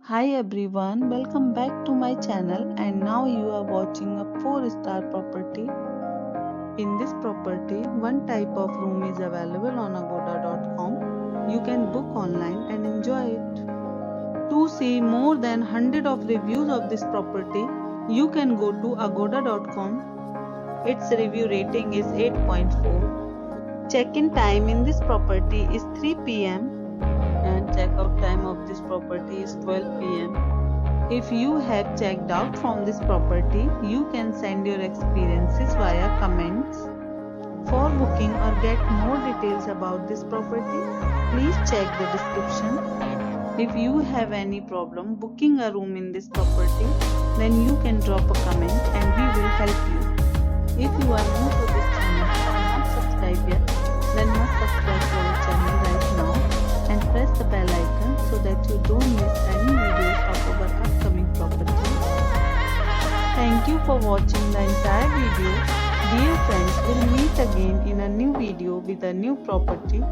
Hi everyone, welcome back to my channel and now you are watching a 4-star property. In this property, one type of room is available on agoda.com. You can book online and enjoy it. To see more than 100 of reviews of this property, you can go to agoda.com. Its review rating is 8.4. Check-in time in this property is 3 p.m. and check-out time of this property is 12 p.m. If you have checked out from this property, you can send your experiences via comments. For booking or get more details about this property, please check the description. If you have any problem booking a room in this property, then you can drop a comment and we will help you. If you are new to this channel or not subscribed yet, then must subscribe to our channel right now and press the bell icon so that you don't miss any videos of our upcoming properties. Thank you for watching the entire video. Dear friends, we'll meet again in a new video with a new property.